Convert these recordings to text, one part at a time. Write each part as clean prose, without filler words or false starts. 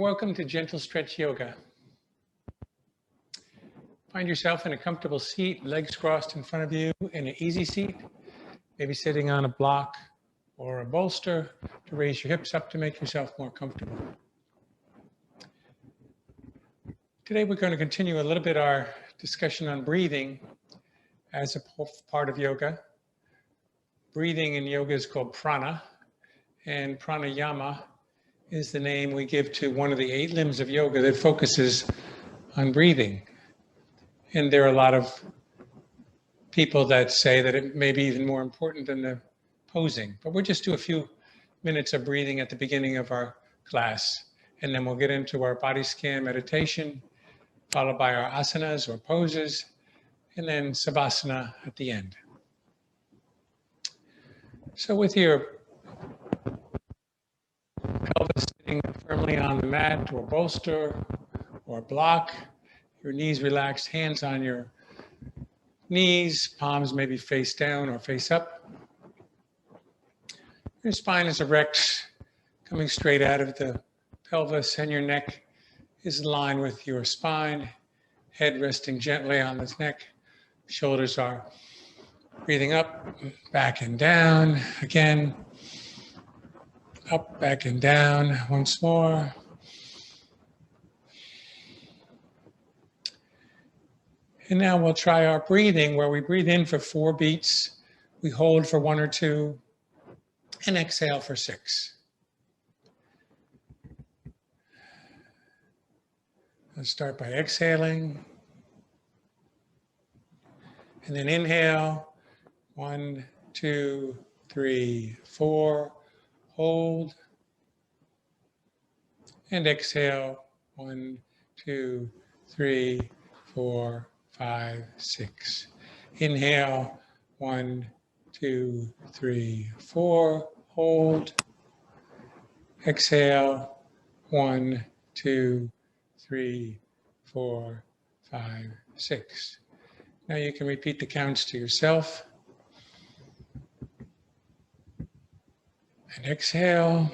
Welcome to Gentle Stretch Yoga. Find yourself in a comfortable seat, legs crossed in front of you in an easy seat, maybe sitting on a block or a bolster to raise your hips up to make yourself more comfortable. Today we're going to continue a little bit our discussion on breathing as a part of yoga. Breathing in yoga is called prana, and pranayama is the name we give to one of the 8 limbs of yoga that focuses on breathing. And there are a lot of people that say that it may be even more important than the posing. But we'll just do a few minutes of breathing at the beginning of our class. And then we'll get into our body scan meditation, followed by our asanas or poses, and then Savasana at the end. So with your pelvis sitting firmly on the mat or bolster or block, your knees relaxed, hands on your knees, palms maybe face down or face up. Your spine is erect, coming straight out of the pelvis, and your neck is in line with your spine, head resting gently on the neck, shoulders are breathing up, back and down, again, up, back and down, once more. And now we'll try our breathing where we breathe in for 4 beats, we hold for 1 or 2, and exhale for 6. Let's start by exhaling. And then inhale, 1, 2, 3, 4, hold. And exhale, 1, 2, 3, 4, 5, 6. Inhale, 1, 2, 3, 4, hold. Exhale, 1, 2, 3, 4, 5, 6. Now you can repeat the counts to yourself. And exhale.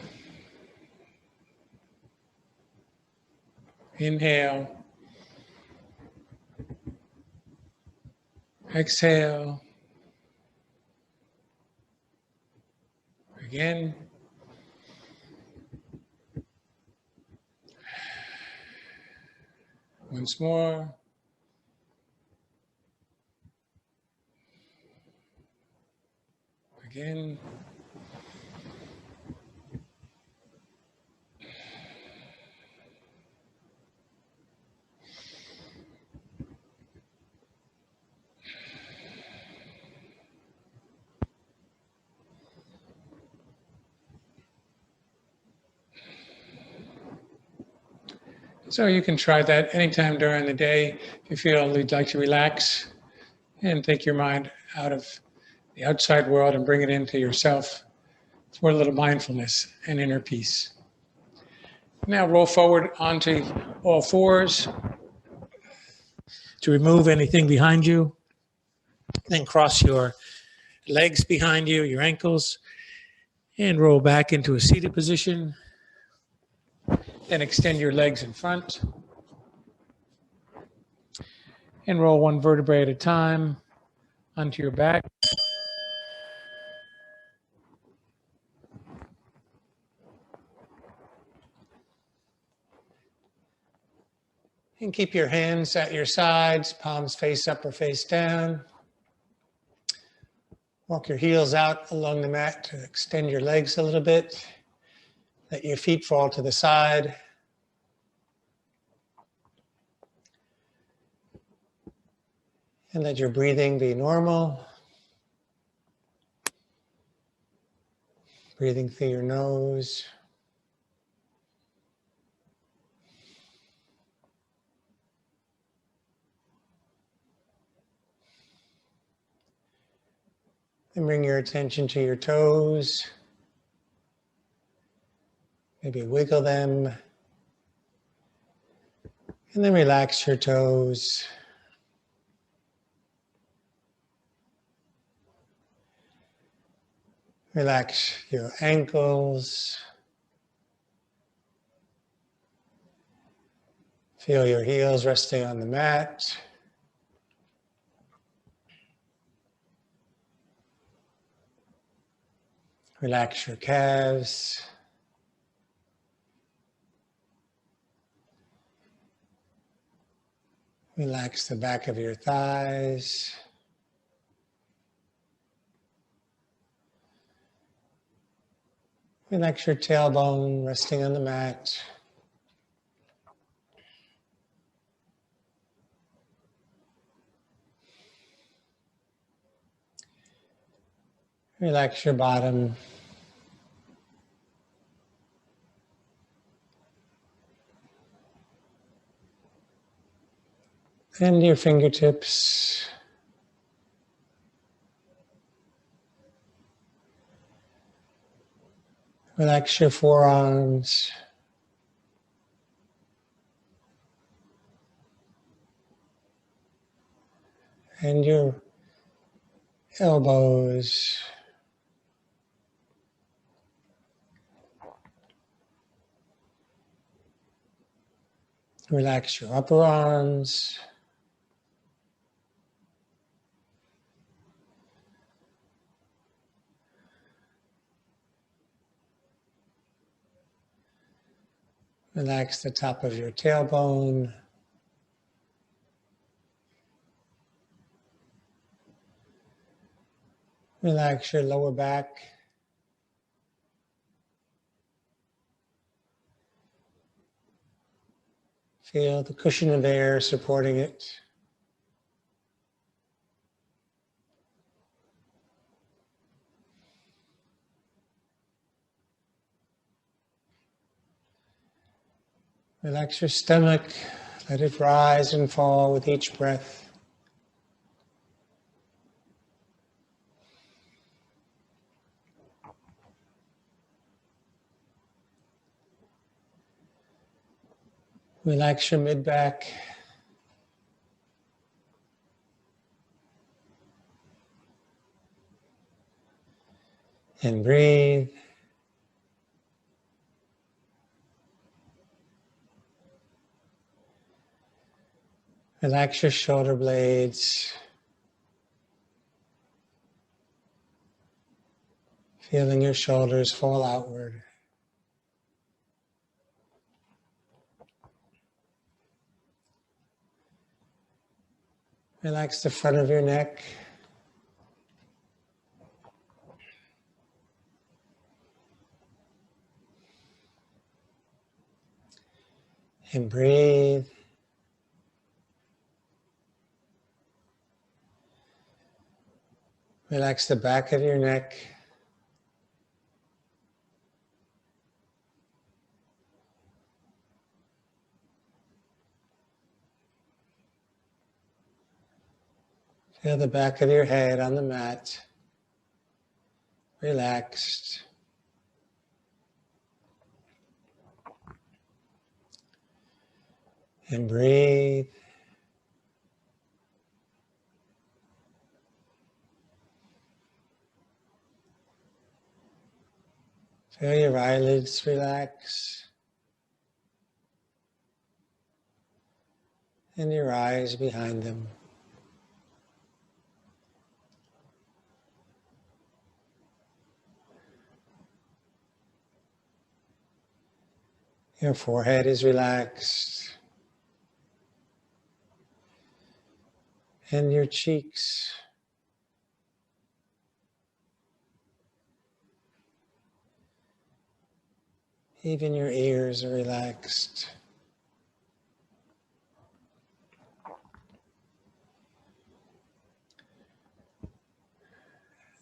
Inhale. Exhale. Again. Once more. Again. So you can try that anytime during the day if you feel you'd like to relax and take your mind out of the outside world and bring it into yourself for a little mindfulness and inner peace. Now roll forward onto all fours to remove anything behind you. Then cross your legs behind you, your ankles, and roll back into a seated position. Then extend your legs in front. And roll 1 vertebrae at a time onto your back. And keep your hands at your sides, palms face up or face down. Walk your heels out along the mat to extend your legs a little bit. Let your feet fall to the side. And let your breathing be normal. Breathing through your nose. And bring your attention to your toes. Maybe wiggle them. And then relax your toes. Relax your ankles. Feel your heels resting on the mat. Relax your calves. Relax the back of your thighs. Relax your tailbone resting on the mat. Relax your bottom. And your fingertips. Relax your forearms. And your elbows. Relax your upper arms. Relax the top of your tailbone. Relax your lower back. Feel the cushion of air supporting it. Relax your stomach. Let it rise and fall with each breath. Relax your mid-back. And breathe. Relax your shoulder blades. Feeling your shoulders fall outward. Relax the front of your neck. And breathe. Relax the back of your neck. Feel the back of your head on the mat. Relaxed. And breathe. Feel your eyelids relax. And your eyes behind them. Your forehead is relaxed. And your cheeks. Even your ears are relaxed.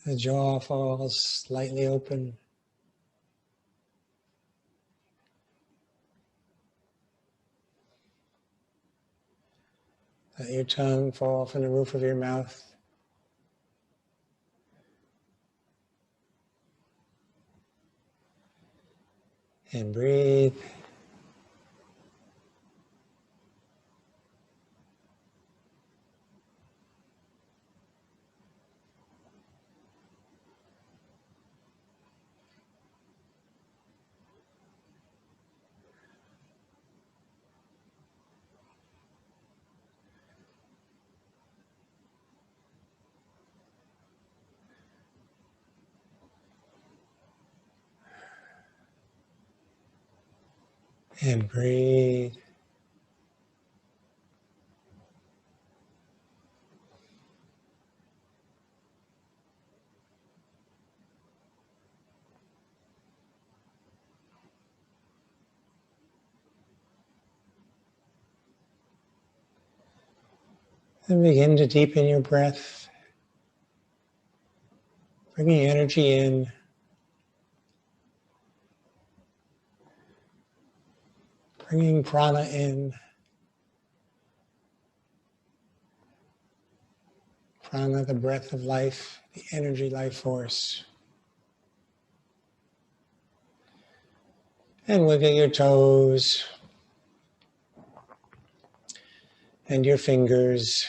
The jaw falls slightly open. Let your tongue fall from the roof of your mouth. And breathe. And breathe. And begin to deepen your breath, bringing energy in, bringing prana in. Prana, the breath of life, the energy life force. And wiggle your toes and your fingers.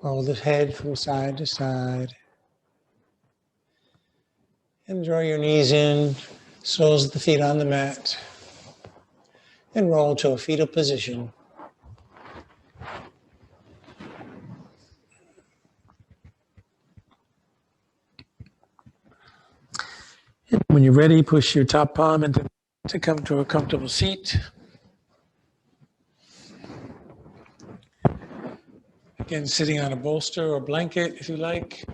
Roll the head from side to side. And draw your knees in, soles of the feet on the mat. And roll to a fetal position. When you're ready, push your top palm into to come to a comfortable seat. Again, sitting on a bolster or blanket if you like.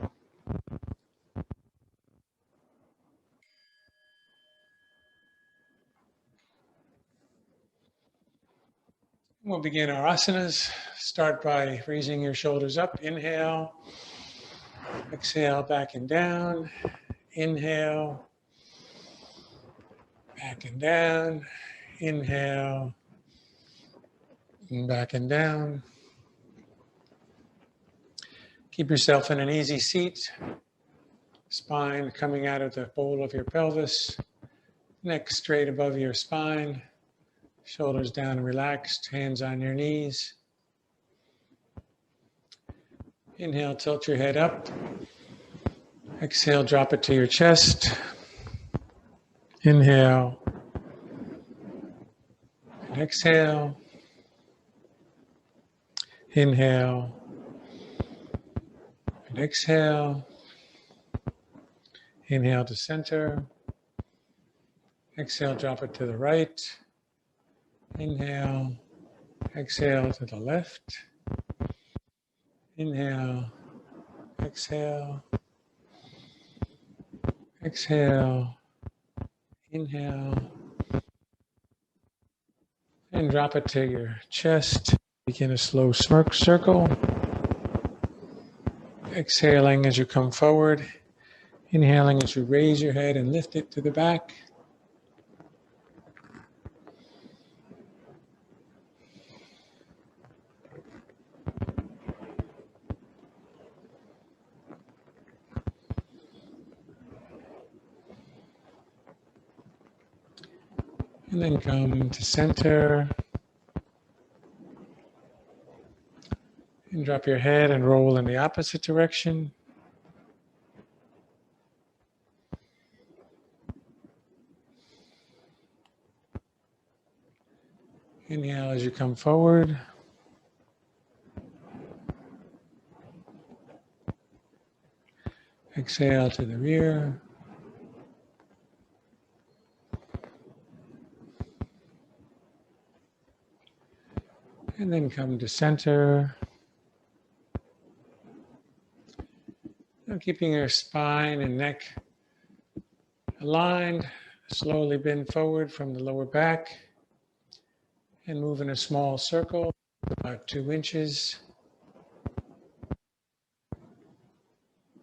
We'll begin our asanas. Start by raising your shoulders up. Inhale. Exhale, back and down. Inhale. Back and down. Inhale. And back and down. Keep yourself in an easy seat. Spine coming out of the bowl of your pelvis. Neck straight above your spine. Shoulders down and relaxed. Hands on your knees. Inhale, tilt your head up. Exhale, drop it to your chest. Inhale. And exhale. Inhale. And exhale. Inhale to center. Exhale, drop it to the right. Inhale. Exhale to the left. Inhale. Exhale. Exhale. Inhale. And drop it to your chest. Begin a slow smirk circle. Exhaling as you come forward. Inhaling as you raise your head and lift it to the back. And then come to center. And drop your head and roll in the opposite direction. Inhale as you come forward. Exhale to the rear. And then come to center. Now keeping your spine and neck aligned, slowly bend forward from the lower back and move in a small circle, about 2 inches,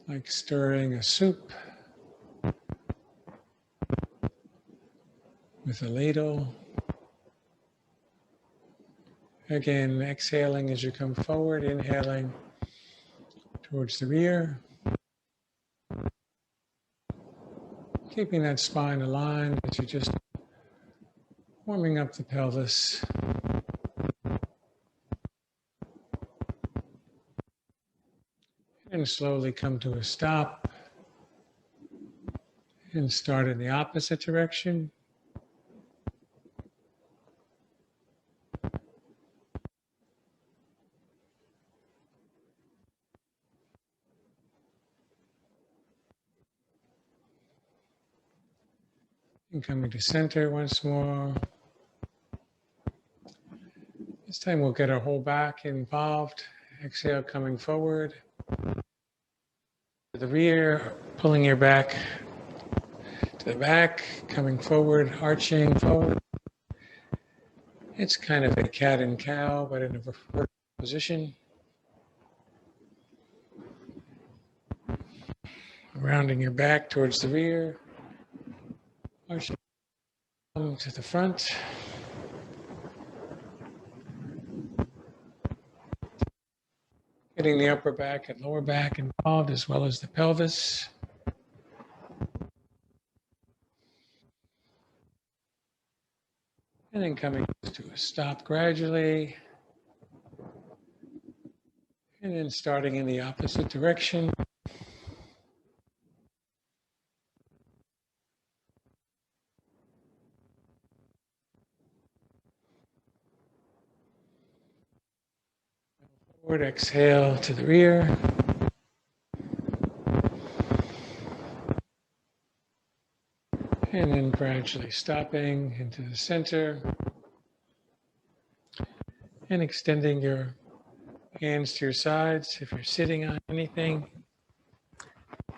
like stirring a soup with a ladle. Again, exhaling as you come forward, inhaling towards the rear. Keeping that spine aligned as you're just warming up the pelvis. And slowly come to a stop and start in the opposite direction. And coming to center once more. This time we'll get our whole back involved. Exhale, coming forward. To the rear, pulling your back to the back, coming forward, arching forward. It's kind of a cat and cow, but in a vertical position. Rounding your back towards the rear. Arching to the front. Getting the upper back and lower back involved, as well as the pelvis. And then coming to a stop gradually. And then starting in the opposite direction. Forward, exhale to the rear. And then gradually stopping into the center. And extending your hands to your sides. If you're sitting on anything,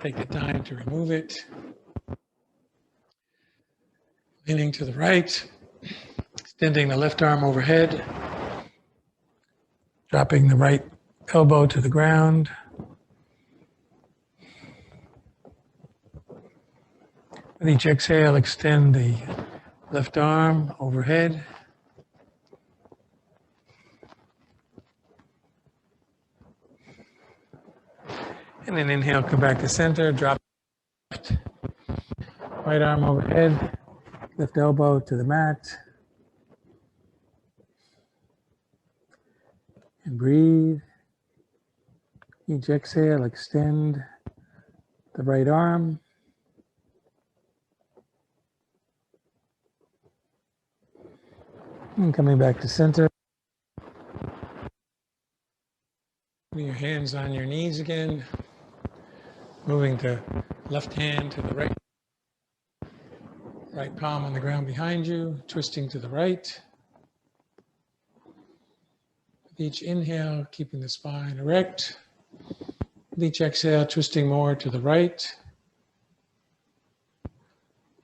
take the time to remove it. Leaning to the right. Extending the left arm overhead. Dropping the right elbow to the ground. With each exhale, extend the left arm overhead. And then inhale, come back to center, drop left, right arm overhead, left elbow to the mat. And breathe. Each exhale, extend the right arm. And coming back to center. Putting your hands on your knees again. Moving the left hand to the right. Right palm on the ground behind you. Twisting to the right. With each inhale, keeping the spine erect. With each exhale, twisting more to the right.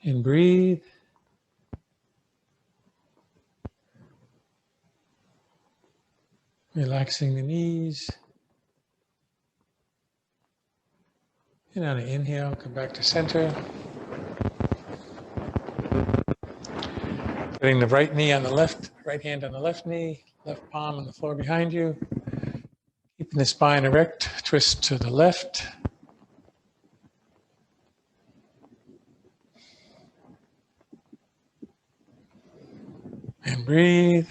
And breathe. Relaxing the knees. And on an inhale, come back to center. Putting the right knee on the left, right hand on the left knee, left palm on the floor behind you. Keeping the spine erect, twist to the left. And breathe.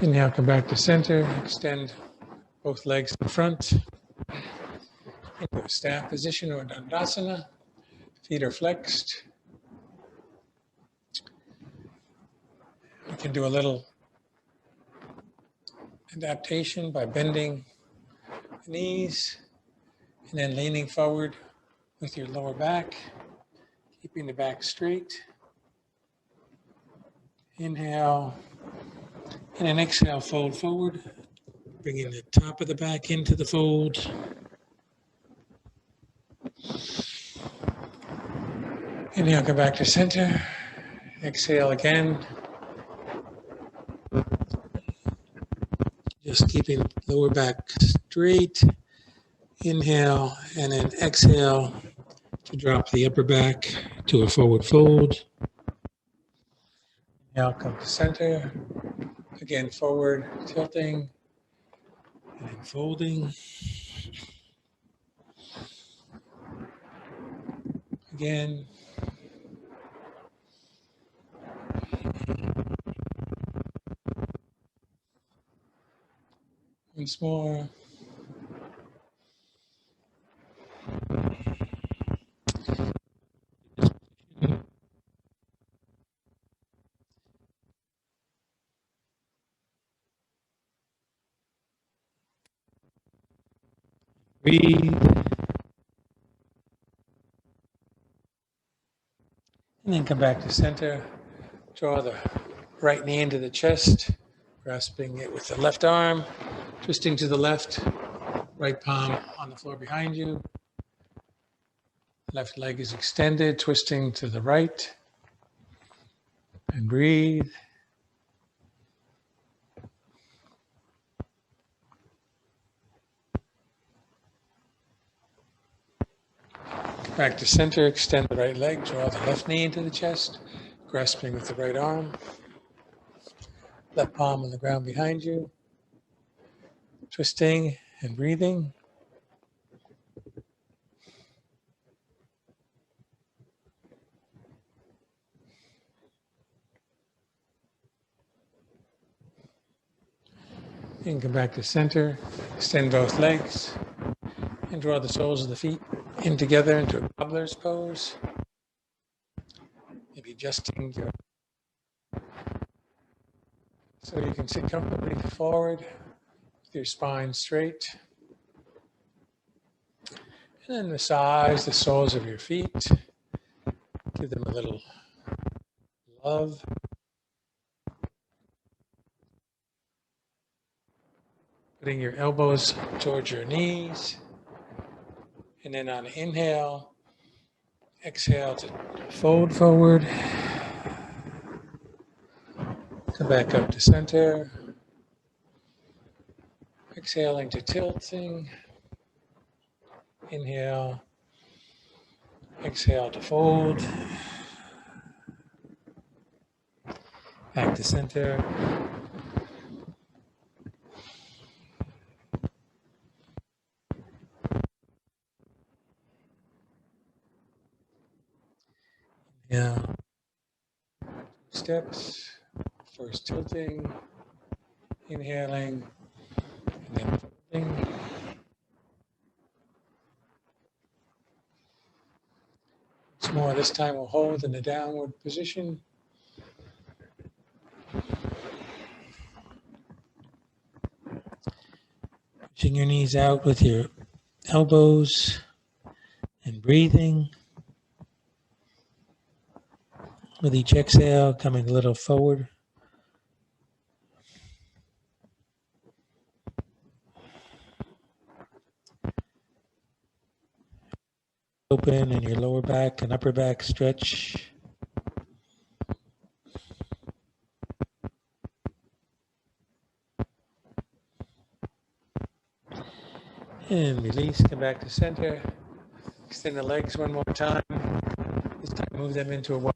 Inhale, come back to center. Extend both legs in front. Into a staff position or Dandasana. Feet are flexed. You can do a little adaptation by bending the knees and then leaning forward with your lower back, keeping the back straight. Inhale, and then exhale, fold forward, bringing the top of the back into the fold. Inhale, come back to center. Exhale again. Just keeping lower back straight. Inhale, and then exhale to drop the upper back to a forward fold. Inhale, come to center. Again, forward, tilting, and then folding. Again. Once more. Breathe. And then come back to center. Draw the right knee into the chest, grasping it with the left arm, twisting to the left, right palm on the floor behind you. Left leg is extended, twisting to the right. And breathe. Back to center, extend the right leg, draw the left knee into the chest, grasping with the right arm. Left palm on the ground behind you. Twisting and breathing. And come back to center, extend both legs, and draw the soles of the feet in together into a cobbler's pose. Maybe adjusting so you can sit comfortably forward with your spine straight. And then massage the soles of your feet. Give them a little love. Putting your elbows towards your knees. And then on an inhale, exhale to fold forward. Come back up to center. Exhaling to tilting. Inhale. Exhale to fold. Back to center. Yeah. Steps. First tilting. Inhaling. And then folding. Once more, this time we'll hold in the downward position. Pushing your knees out with your elbows and breathing. With each exhale, coming a little forward. Open in your lower back and upper back stretch. And release, come back to center. Extend the legs one more time. This time move them into a wide.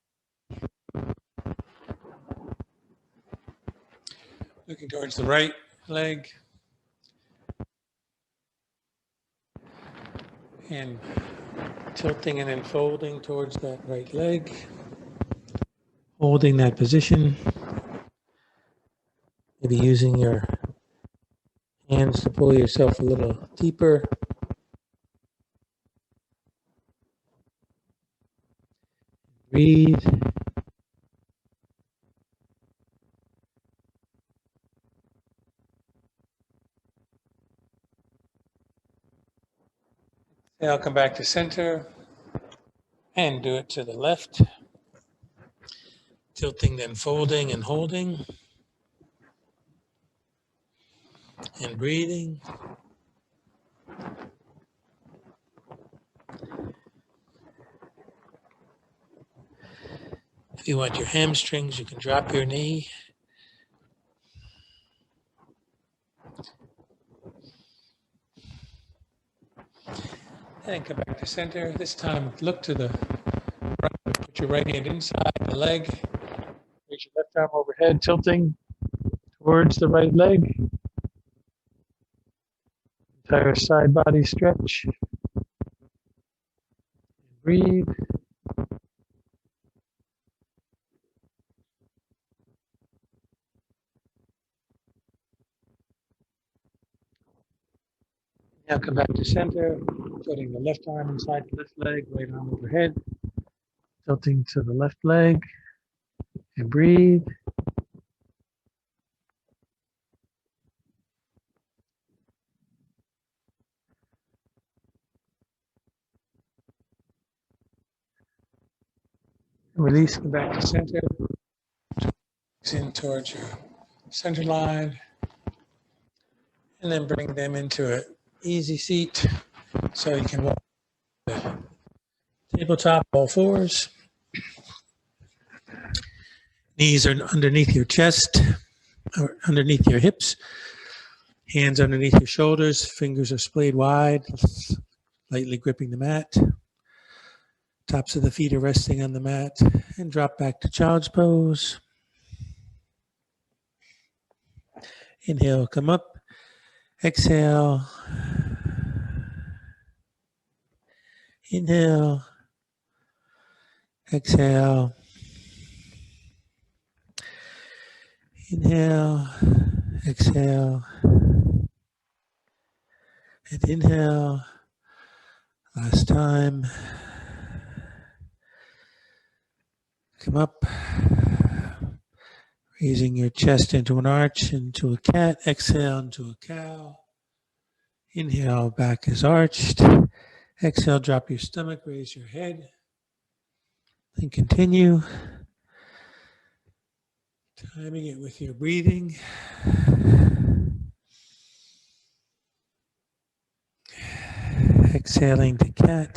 Looking towards the right leg. And tilting and then folding towards that right leg. Holding that position. Maybe using your hands to pull yourself a little deeper. Breathe. Now come back to center and do it to the left. Tilting, then folding and holding. And breathing. If you want your hamstrings, you can drop your knee. And come back to center. This time, look to the right. Put your right hand inside the leg. Raise your left arm overhead, tilting towards the right leg. Entire side body stretch. Breathe. Now come back to center, putting the left arm inside the left leg, right arm overhead, tilting to the left leg, and breathe. Release, come back to center. In towards your center line. And then bring them into an easy seat so you can walk the tabletop, all fours. Knees are underneath your chest or underneath your hips. Hands underneath your shoulders. Fingers are splayed wide, lightly gripping the mat. Tops of the feet are resting on the mat. And drop back to child's pose. Inhale, come up. Exhale. Inhale. Exhale. Inhale. Exhale. And inhale. Last time. Come up. Raising your chest into an arch, into a cat. Exhale into a cow. Inhale, back is arched. Exhale, drop your stomach, raise your head. And continue. Timing it with your breathing. Exhaling to cat.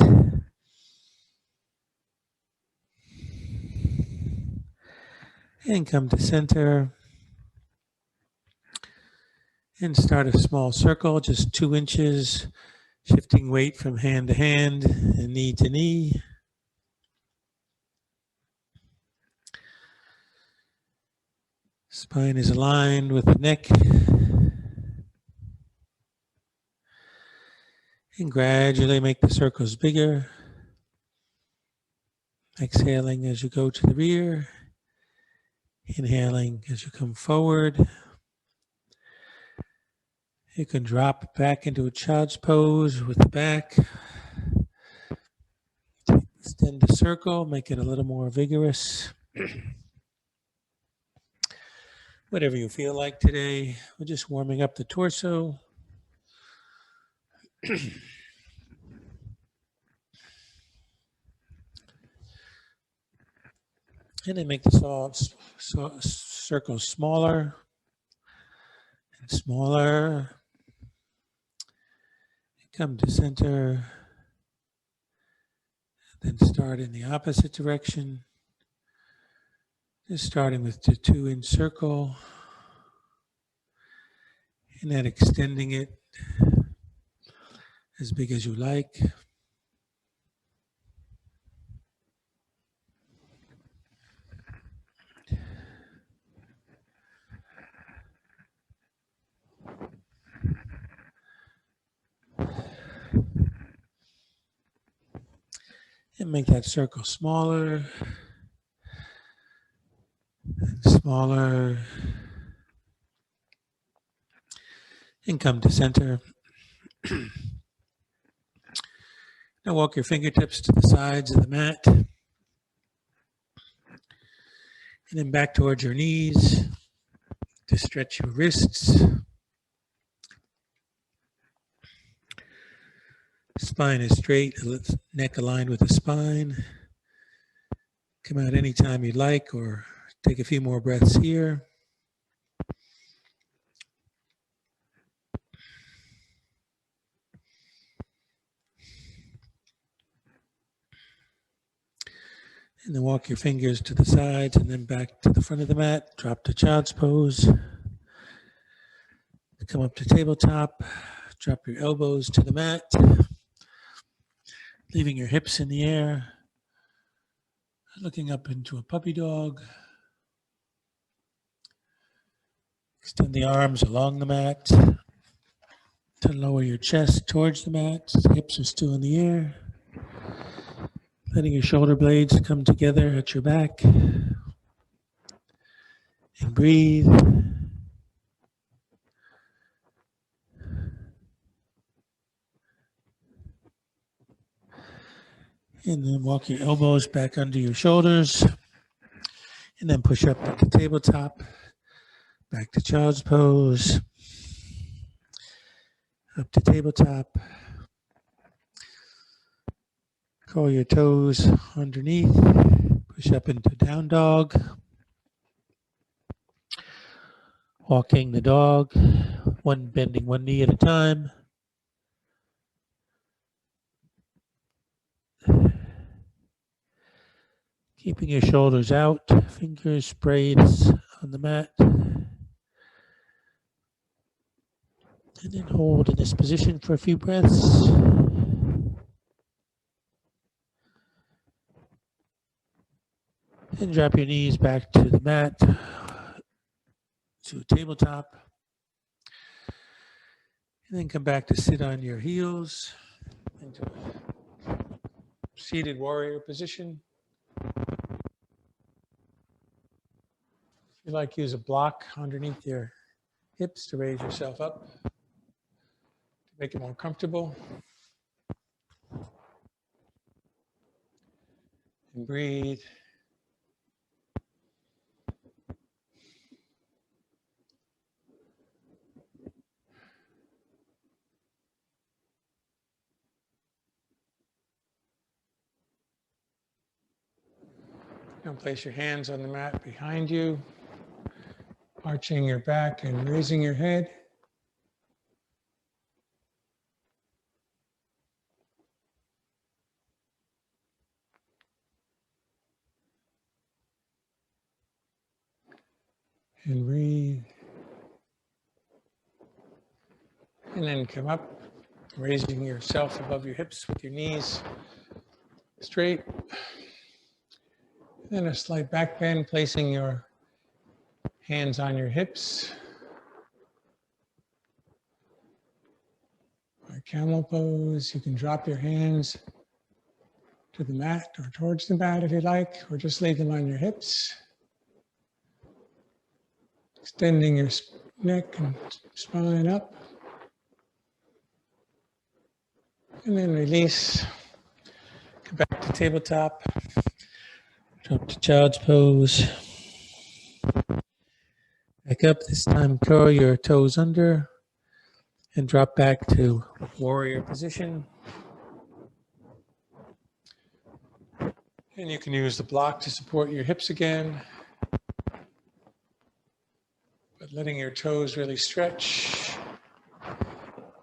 And come to center. And start a small circle, just 2 inches, shifting weight from hand to hand and knee to knee. Spine is aligned with the neck. And gradually make the circles bigger. Exhaling as you go to the rear. Inhaling as you come forward. You can drop back into a child's pose with the back. Extend the circle, make it a little more vigorous. Whatever you feel like today. We're just warming up the torso. And then make the circle smaller and smaller. Come to center. Then start in the opposite direction. Just starting with the 2-inch circle. And then extending it as big as you like. And make that circle smaller and smaller. And come to center. Now walk your fingertips to the sides of the mat. And then back towards your knees to stretch your wrists. Spine is straight, neck aligned with the spine. Come out anytime you'd like or take a few more breaths here. And then walk your fingers to the sides and then back to the front of the mat. Drop to child's pose. Come up to tabletop. Drop your elbows to the mat. Leaving your hips in the air. Looking up into a puppy dog. Extend the arms along the mat. To lower your chest towards the mat. Hips are still in the air. Letting your shoulder blades come together at your back. And breathe. And then walk your elbows back under your shoulders. And then push up at the tabletop. Back to child's pose. Up to tabletop. Curl your toes underneath. Push up into down dog. Walking the dog, bending one knee at a time. Keeping your shoulders out, fingers sprayed on the mat. And then hold in this position for a few breaths. And drop your knees back to the mat, to a tabletop. And then come back to sit on your heels into a seated warrior position. If you like, use a block underneath your hips to raise yourself up, to make it more comfortable. And breathe. Now place your hands on the mat behind you, arching your back and raising your head. And breathe. And then come up, raising yourself above your hips with your knees straight. Then a slight back bend, placing your hands on your hips. Or camel pose. You can drop your hands to the mat or towards the mat if you like, or just leave them on your hips. Extending your neck and spine up. And then release. Come back to tabletop. Drop to child's pose. Back up. This time curl your toes under and drop back to warrior position. And you can use the block to support your hips again. But letting your toes really stretch.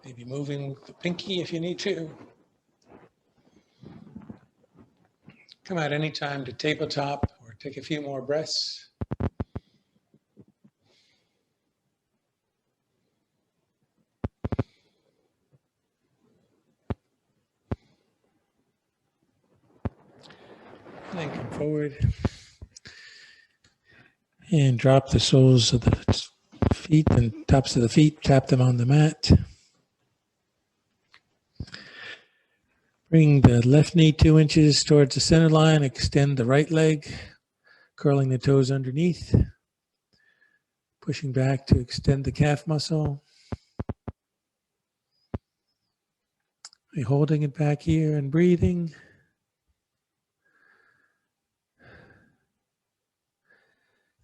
Maybe moving the pinky if you need to. Come out anytime to tabletop or take a few more breaths. And then come forward and drop the soles of the feet and tops of the feet, tap them on the mat. Bring the left knee 2 inches towards the center line, extend the right leg, curling the toes underneath, pushing back to extend the calf muscle. You're holding it back here and breathing.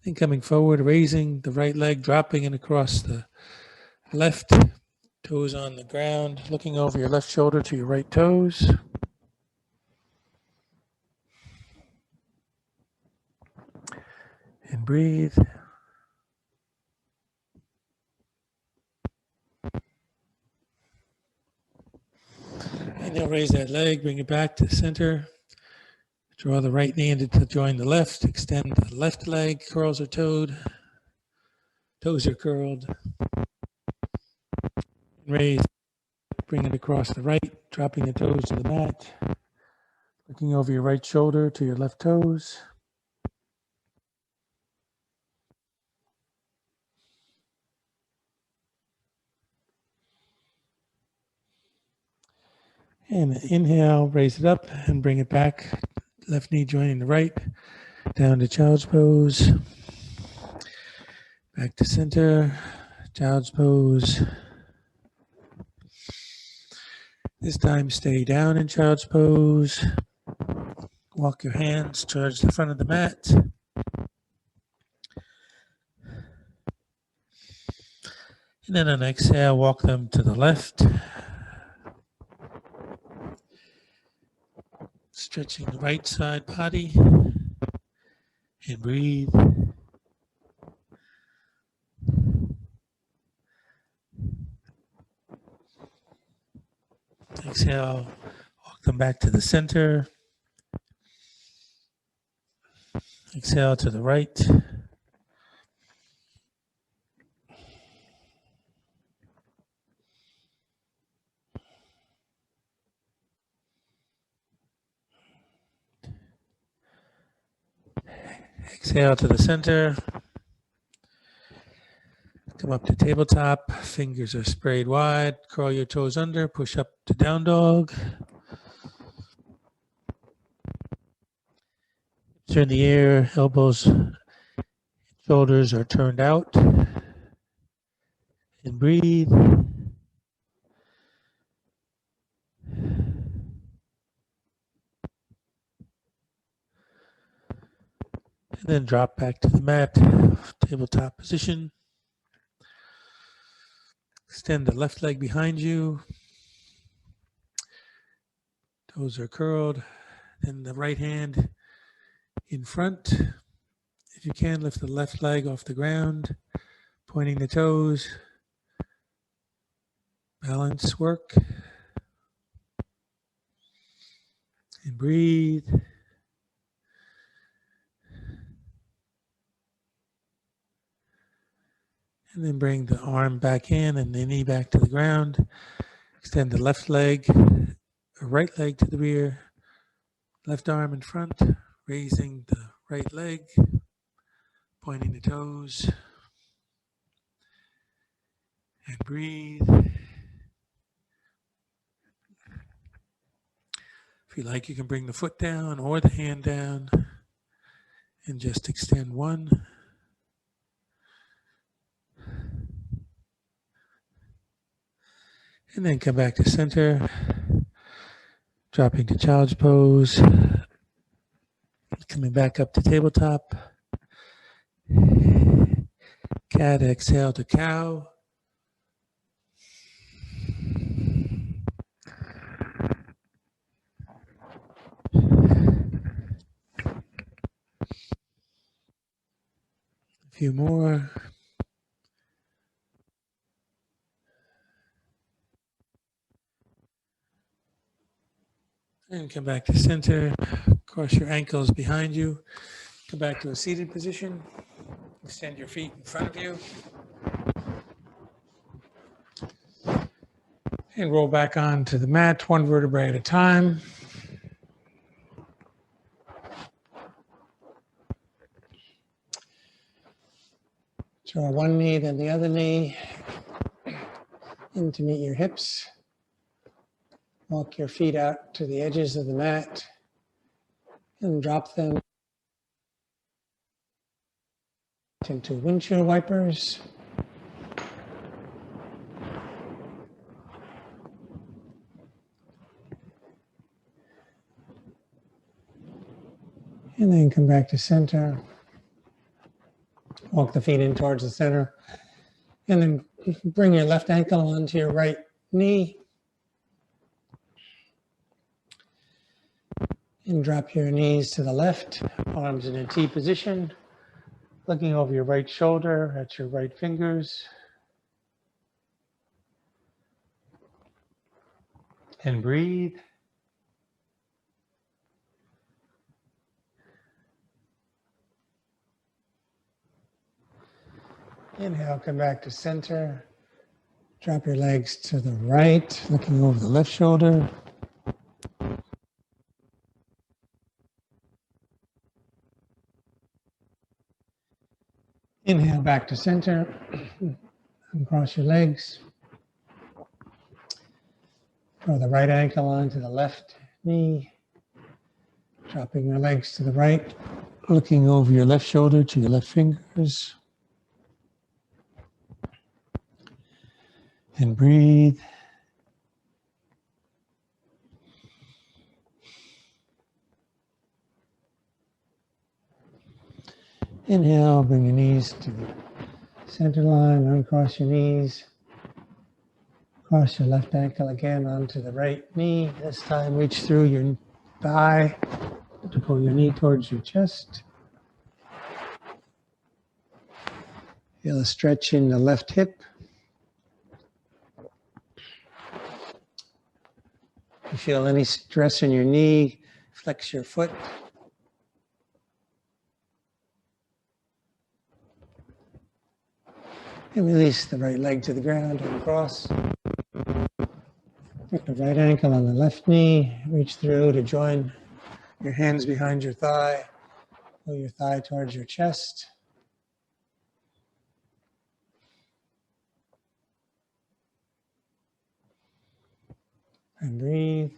Then coming forward, raising the right leg, dropping it across the left, toes on the ground, looking over your left shoulder to your right toes. And breathe. And now raise that leg, bring it back to the center. Draw the right knee in to join the left. Extend the left leg, curls are toed. Toes are curled. Raise, bring it across the right, dropping the toes to the mat. Looking over your right shoulder to your left toes. And inhale, raise it up and bring it back. Left knee joining the right. Down to child's pose. Back to center. Child's pose. This time stay down in child's pose. Walk your hands towards the front of the mat. And then on exhale, walk them to the left. Stretching the right side body. And breathe. Exhale, walk them back to the center. Exhale to the right. Exhale to the center. Come up to tabletop. Fingers are sprayed wide. Curl your toes under. Push up to down dog. Hips are in the air. Elbows, shoulders are turned out. And breathe. And then drop back to the mat. Tabletop position. Extend the left leg behind you. Toes are curled. Then the right hand in front. If you can, lift the left leg off the ground, pointing the toes. Balance work. And breathe. And then bring the arm back in and the knee back to the ground. Extend the left leg, right leg to the rear, left arm in front, raising the right leg, pointing the toes. And breathe. If you like, you can bring the foot down or the hand down and just extend one. And then come back to center, dropping to child's pose, coming back up to tabletop. Cat, exhale to cow. A few more. And come back to center. Cross your ankles behind you. Come back to a seated position. Extend your feet in front of you. And roll back onto the mat, one vertebrae at a time. Draw one knee, then the other knee in to meet your hips. Walk your feet out to the edges of the mat and drop them into windshield wipers. And then come back to center. Walk the feet in towards the center. And then bring your left ankle onto your right knee. And drop your knees to the left, arms in a T position. Looking over your right shoulder at your right fingers. And breathe. Inhale, come back to center. Drop your legs to the right, looking over the left shoulder. Inhale back to center. Uncross your legs. Throw the right ankle onto the left knee. Dropping your legs to the right, looking over your left shoulder to your left fingers. And breathe. Inhale, bring your knees to the center line, uncross your knees. Cross your left ankle again onto the right knee. This time reach through your thigh to pull your knee towards your chest. Feel a stretch in the left hip. If you feel any stress in your knee, flex your foot. And release the right leg to the ground and across. Put the right ankle on the left knee. Reach through to join your hands behind your thigh. Pull your thigh towards your chest. And breathe.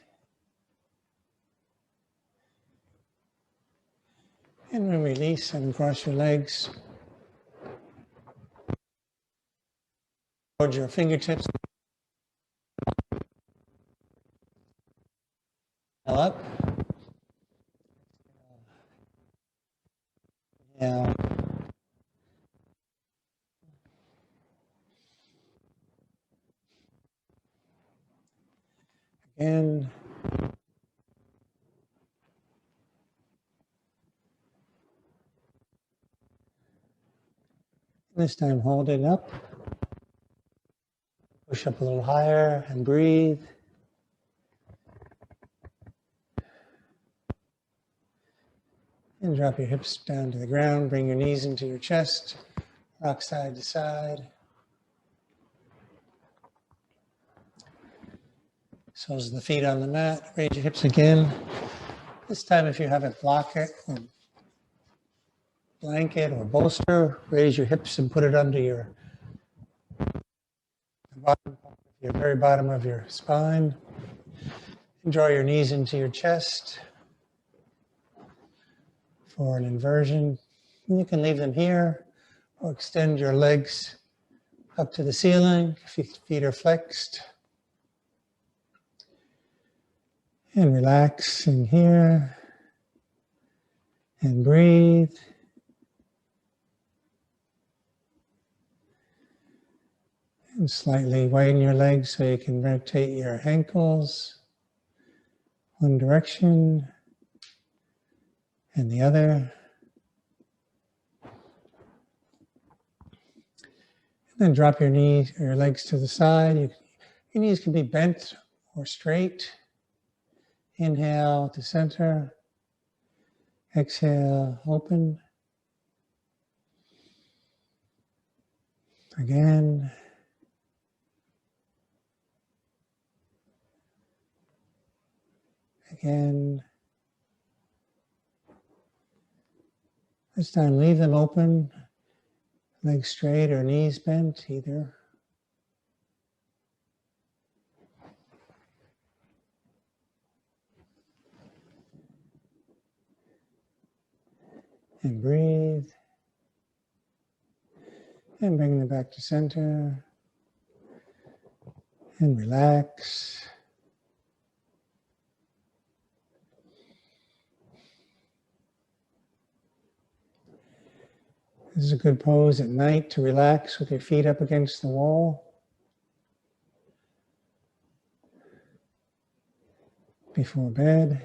And then release and cross your legs. Towards your fingertips. Up. Yeah. Again. This time hold it up. Push up a little higher and breathe. And drop your hips down to the ground. Bring your knees into your chest. Rock side to side. Soles of the feet on the mat. Raise your hips again. This time, if you have a blanket or bolster, raise your hips and put it under your very bottom of your spine. And draw your knees into your chest for an inversion. And you can leave them here or extend your legs up to the ceiling if your feet are flexed. And relaxing here. And breathe. And slightly widen your legs so you can rotate your ankles one direction and the other. And then drop your knees or your legs to the side. Your knees can be bent or straight. Inhale to center. Exhale, open. Again. Again. This time leave them open. Legs straight or knees bent, either. And breathe. And bring them back to center. And relax. This is a good pose at night to relax with your feet up against the wall. Before bed.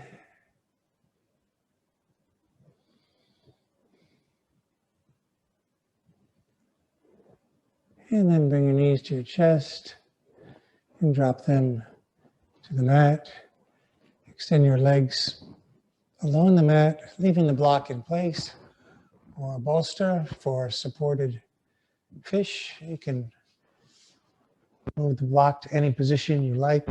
And then bring your knees to your chest and drop them to the mat. Extend your legs along the mat, leaving the block in place, or a bolster for supported fish. You can move the block to any position you like.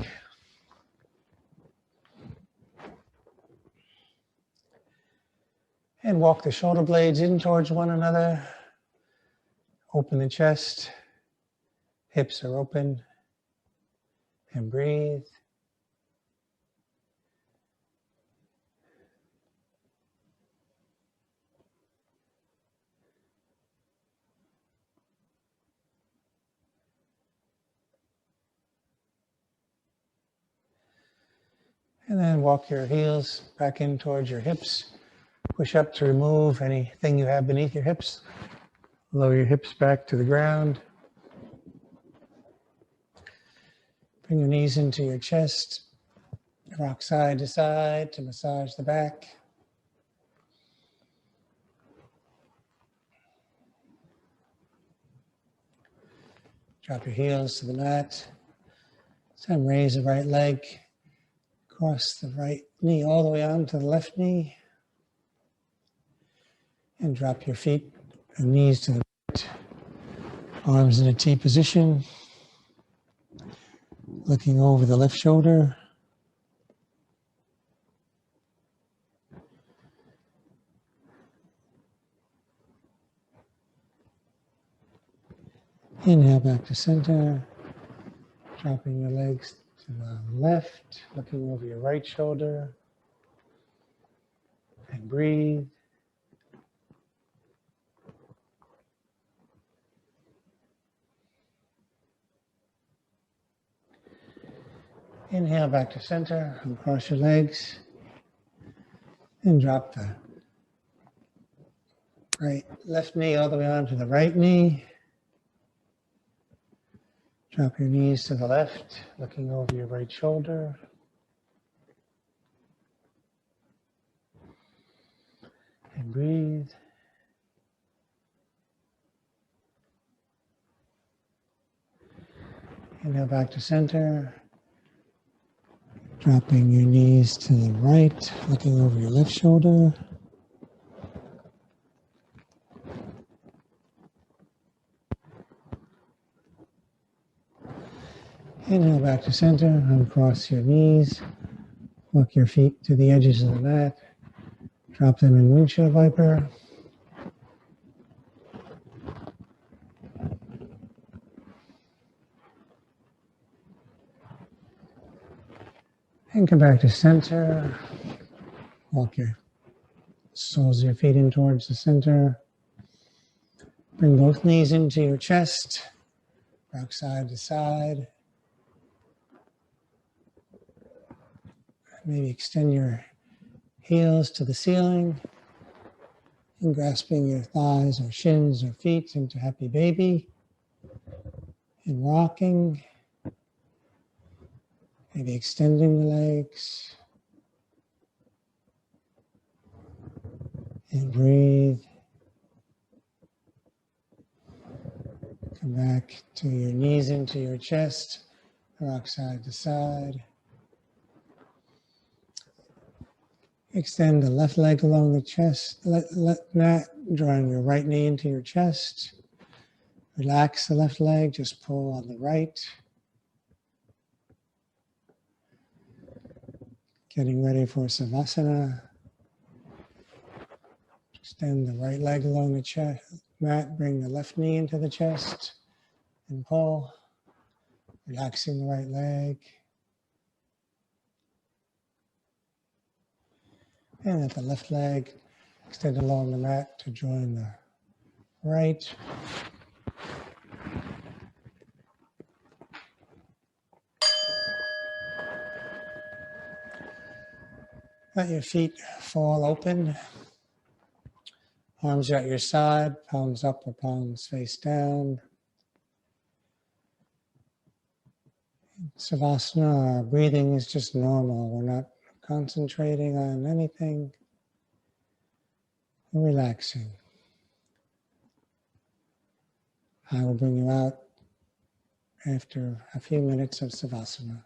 And walk the shoulder blades in towards one another. Open the chest. Hips are open. And breathe. And then walk your heels back in towards your hips. Push up to remove anything you have beneath your hips. Lower your hips back to the ground. Bring your knees into your chest. Rock side to side to massage the back. Drop your heels to the mat. Then raise the right leg, cross the right knee all the way onto the left knee, and drop your feet and knees to the right. Arms in a T position, looking over the left shoulder. Inhale back to center, dropping your legs to the left, looking over your right shoulder, and breathe. Inhale back to center, uncross your legs, and drop the left knee all the way onto the right knee. Drop your knees to the left, looking over your right shoulder. And breathe. Inhale back to center. Dropping your knees to the right, looking over your left shoulder. Inhale back to center, uncross your knees. Walk your feet to the edges of the mat. Drop them in windshield viper. And come back to center. Walk your soles of your feet in towards the center. Bring both knees into your chest. Rock side to side. Maybe extend your heels to the ceiling. And grasping your thighs or shins or feet into happy baby. And rocking. Maybe extending the legs. And breathe. Come back to your knees into your chest. Rock side to side. Extend the left leg along the chest, mat, drawing your right knee into your chest. Relax the left leg, just pull on the right. Getting ready for Savasana. Extend the right leg along the chest, mat, bring the left knee into the chest and pull. Relaxing the right leg. And let the left leg extend along the mat to join the right. Let your feet fall open. Arms are at your side, palms up or palms face down. Savasana, our breathing is just normal. We're not concentrating on anything. We're relaxing. I will bring you out after a few minutes of Savasana.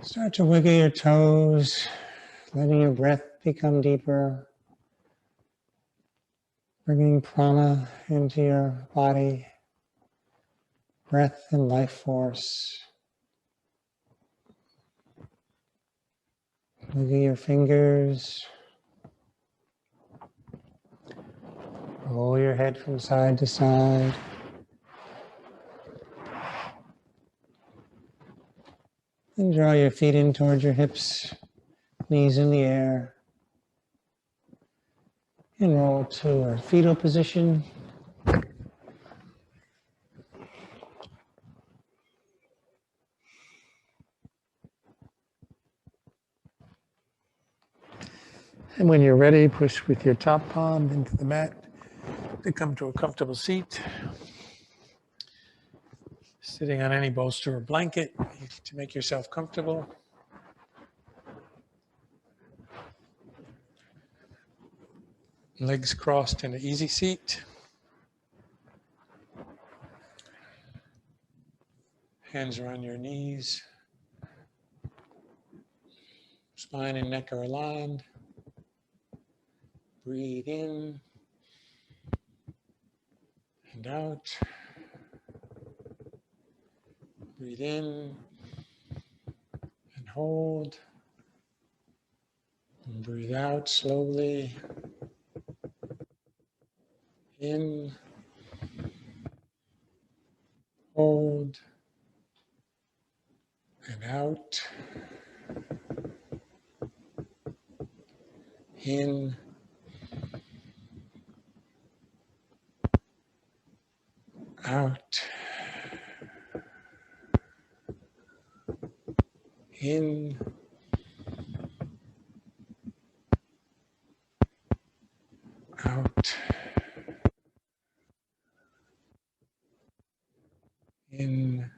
Start to wiggle your toes, letting your breath become deeper, bringing prana into your body, breath and life force. Wiggle your fingers, roll your head from side to side. And draw your feet in towards your hips, knees in the air. And roll to a fetal position. And when you're ready, push with your top palm into the mat to come to a comfortable seat. Sitting on any bolster or blanket to make yourself comfortable. Legs crossed in an easy seat. Hands are on your knees. Spine and neck are aligned. Breathe in and out. Breathe in and hold. And breathe out slowly. In, hold, and out. In, out. In, out. In,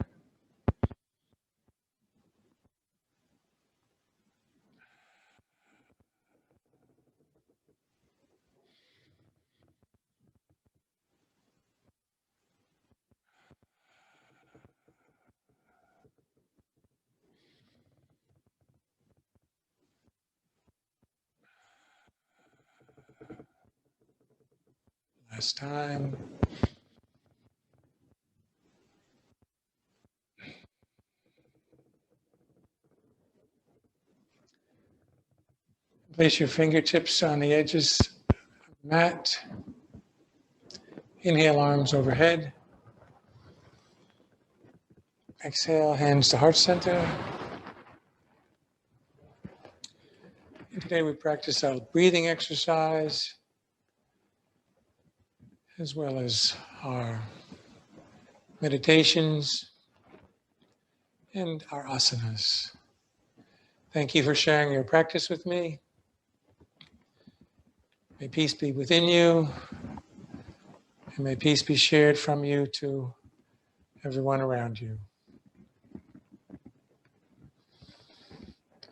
last time. Place your fingertips on the edges of the mat. Inhale, arms overhead. Exhale, hands to heart center. And today we practice our breathing exercise as well as our meditations and our asanas. Thank you for sharing your practice with me. May peace be within you, and may peace be shared from you to everyone around you.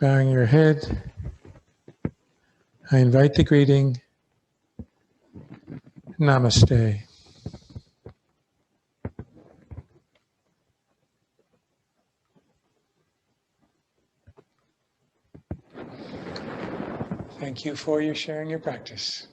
Bowing your head, I invite the greeting, Namaste. Thank you for your sharing your practice.